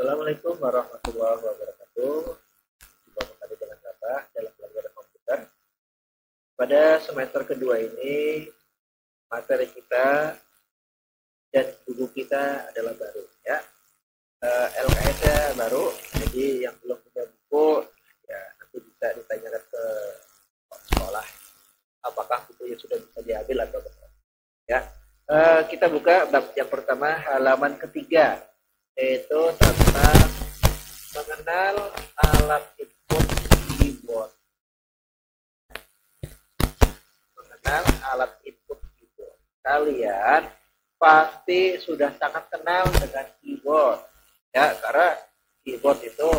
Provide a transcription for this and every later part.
Assalamualaikum warahmatullahi wabarakatuh. Jumpa kembali dengan Bapak dalam pelajaran komputer. Pada semester kedua ini, materi kita dan buku kita adalah baru, ya. LKS-nya baru, jadi yang belum punya buku, ya nanti bisa ditanyakan ke sekolah apakah bukunya sudah bisa diambil atau tidak. Ya, kita buka bab yang pertama, halaman ketiga, yaitu tentang mengenal alat input keyboard. Mengenal alat input keyboard. Kalian pasti sudah sangat kenal dengan keyboard, ya, karena keyboard itu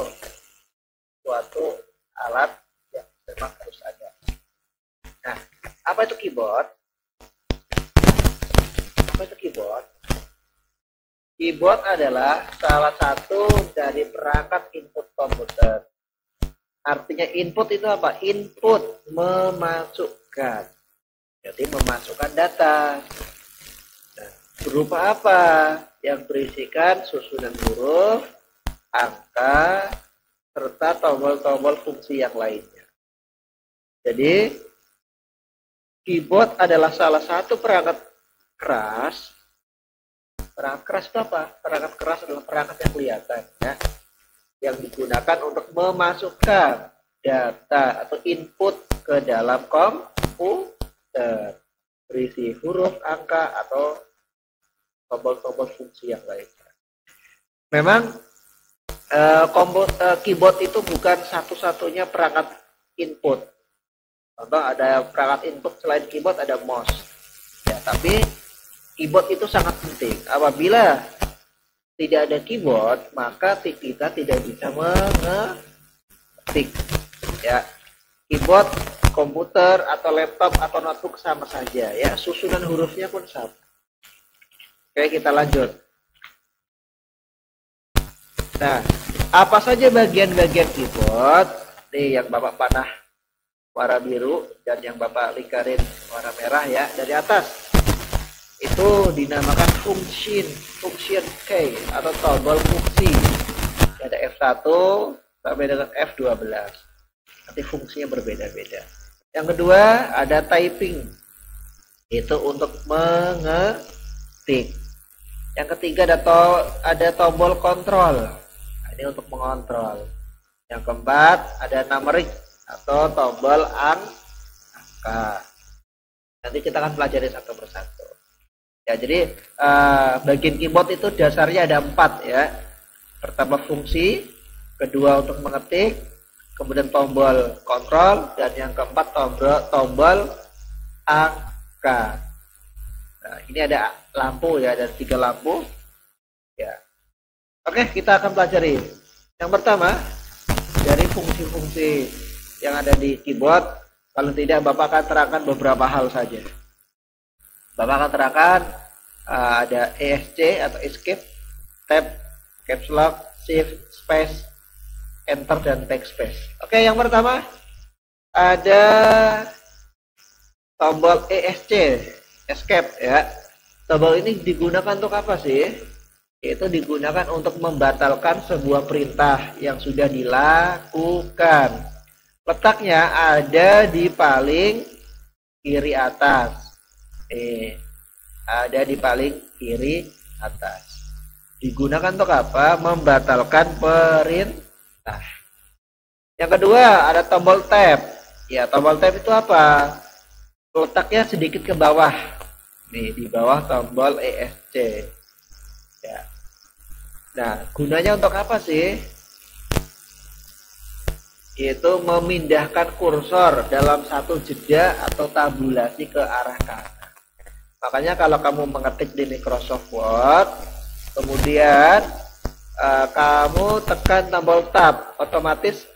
suatu alat yang memang harus ada. Nah, apa itu keyboard? Apa itu keyboard? Keyboard adalah salah satu dari perangkat input komputer. Artinya input itu apa? Input, memasukkan. Jadi memasukkan data. Nah, berupa apa? Yang berisikan susunan huruf, angka, serta tombol-tombol fungsi yang lainnya. Jadi, keyboard adalah salah satu perangkat keras. Perangkat keras itu apa? Perangkat keras adalah perangkat yang kelihatan, ya, yang digunakan untuk memasukkan data atau input ke dalam komputer, berisi huruf, angka, atau tombol-tombol fungsi yang lainnya. Memang keyboard itu bukan satu-satunya perangkat input. Contoh, ada perangkat input selain keyboard, ada mouse, ya, tapi keyboard itu sangat penting. Apabila tidak ada keyboard, maka kita tidak bisa mengetik. Ya, keyboard, komputer atau laptop atau notebook sama saja. Ya, susunan hurufnya pun sama. Oke, kita lanjut. Nah, apa saja bagian-bagian keyboard? Nih, yang Bapak panah warna biru dan yang Bapak lingkarin warna merah, ya, dari atas. Itu dinamakan function key atau tombol fungsi. Ada F1 sampai dengan F12. Nanti fungsinya berbeda-beda. Yang kedua ada typing. Itu untuk mengetik. Yang ketiga ada tombol kontrol. Ini untuk mengontrol. Yang keempat ada numeric atau tombol angka. Nanti kita akan pelajari satu persatu. Ya, jadi bagian keyboard itu dasarnya ada 4, ya. Pertama fungsi, kedua untuk mengetik, kemudian tombol kontrol, dan yang keempat tombol angka. Nah, ini ada lampu, ya, ada 3 lampu. Ya. Oke, kita akan pelajari. Yang pertama dari fungsi-fungsi yang ada di keyboard, paling tidak Bapak akan terangkan beberapa hal saja. Bapak akan terangkan ada ESC atau escape, tab, caps lock, shift, space, enter, dan backspace. Oke, yang pertama ada tombol ESC, escape, ya. Tombol ini digunakan untuk apa sih? Itu digunakan untuk membatalkan sebuah perintah yang sudah dilakukan. Letaknya ada di paling kiri atas. Ada di paling kiri atas. Digunakan untuk apa? Membatalkan perintah. Yang kedua ada tombol tab. Ya, tombol tab itu apa? Letaknya sedikit ke bawah. Nih, di bawah tombol ESC. Ya. Nah, gunanya untuk apa sih? Yaitu memindahkan kursor dalam satu jeda atau tabulasi ke arah kanan. Makanya kalau kamu mengetik di Microsoft Word, kemudian kamu tekan tombol tab, otomatis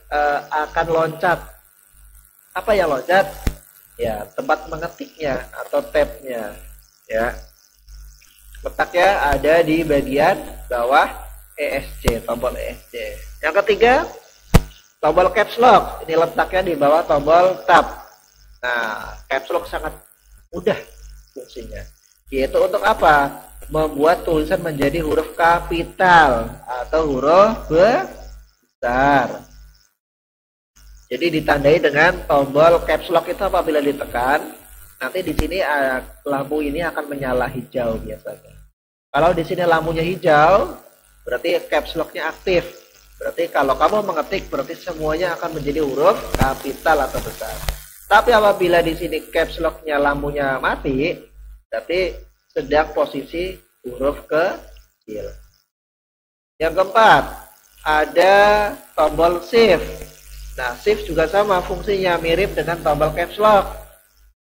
akan loncat. Apa yang loncat? Ya, tempat mengetiknya atau tabnya. Ya, letaknya ada di bagian bawah ESC, tombol ESC. Yang ketiga, tombol caps lock. Ini letaknya di bawah tombol tab. Nah, caps lock sangat mudah fungsinya, yaitu untuk apa? membuat tulisan menjadi huruf kapital atau huruf besar. Jadi ditandai dengan tombol caps lock itu apabila ditekan, nanti di sini lampu ini akan menyala hijau biasanya. Kalau di sini lampunya hijau, berarti caps lock-nya aktif. Berarti kalau kamu mengetik, berarti semuanya akan menjadi huruf kapital atau besar. Tapi apabila di sini caps lock-nya lampunya mati, berarti sedang posisi huruf kecil. Yang keempat, ada tombol shift. Nah, shift juga sama fungsinya, mirip dengan tombol caps lock.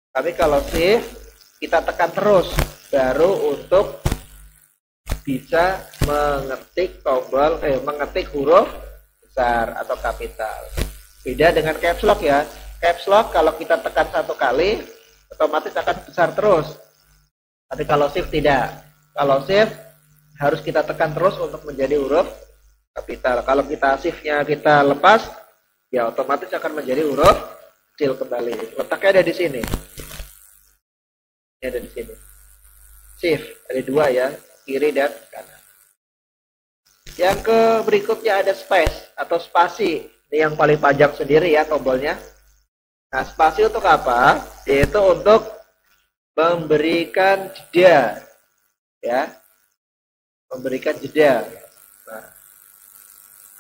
Tapi kalau shift, kita tekan terus, baru untuk bisa mengetik huruf besar atau kapital. Beda dengan caps lock ya. Caps lock kalau kita tekan satu kali, otomatis akan besar terus. Tapi kalau shift tidak. Kalau shift harus kita tekan terus untuk menjadi huruf kapital. Kalau kita shiftnya kita lepas, ya otomatis akan menjadi huruf kecil kembali. Letaknya ada di sini. Ini ada di sini. Shift ada dua ya, kiri dan kanan. Yang ke berikutnya ada space atau spasi. Ini yang paling panjang sendiri ya tombolnya. Nah, spasi untuk apa? Yaitu untuk memberikan jeda, ya, memberikan jeda, nah,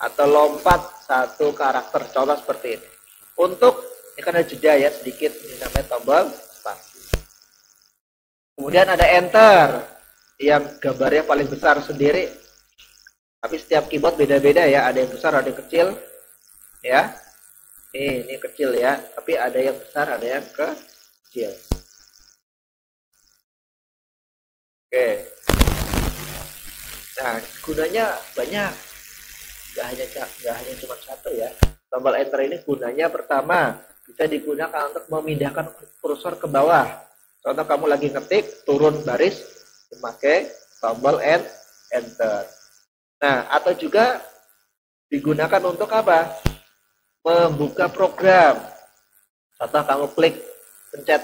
atau lompat satu karakter. Contoh seperti ini. Untuk ini kan ada jeda ya sedikit, ini namanya tombol spasi. Kemudian ada enter, yang gambarnya paling besar sendiri. Tapi setiap keyboard beda-beda ya, ada yang besar, ada yang kecil, ya. Ini kecil ya, tapi ada yang besar, ada yang kecil. Oke. Nah, gunanya banyak. Gak hanya cuma satu ya. Tombol enter ini gunanya pertama bisa digunakan untuk memindahkan kursor ke bawah. Contoh kamu lagi ngetik, turun baris, memakai tombol enter. Nah, atau juga digunakan untuk apa? Membuka program. Contoh kamu klik, pencet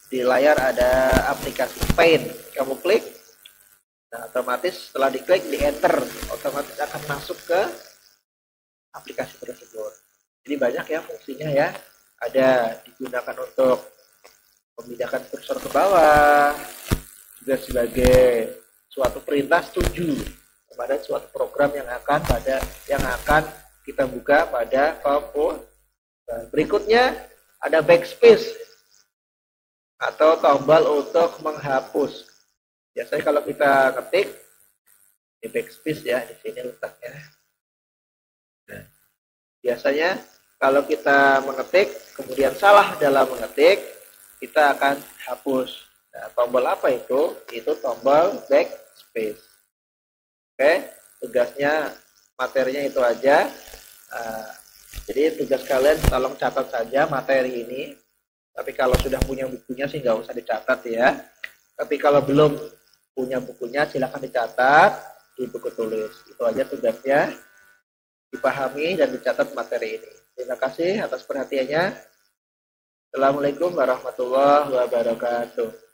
di layar ada aplikasi Paint, kamu klik, nah otomatis setelah diklik di enter, otomatis akan masuk ke aplikasi tersebut. Jadi banyak ya fungsinya ya. Ada digunakan untuk memindahkan kursor ke bawah, juga sebagai suatu perintah setuju kepada suatu program yang akan kita buka pada komputer. Berikutnya ada backspace atau tombol untuk menghapus. Biasanya kalau kita ngetik di backspace ya, di sini letaknya. Nah, biasanya kalau kita mengetik kemudian salah dalam mengetik, kita akan hapus. Nah, tombol apa itu? Itu tombol backspace. Oke, tugasnya materinya itu aja. Jadi tugas kalian tolong catat saja materi ini. Tapi kalau sudah punya bukunya sih nggak usah dicatat ya. Tapi kalau belum punya bukunya silakan dicatat di buku tulis. Itu aja tugasnya. Dipahami dan dicatat materi ini. Terima kasih atas perhatiannya. Assalamualaikum warahmatullahi wabarakatuh.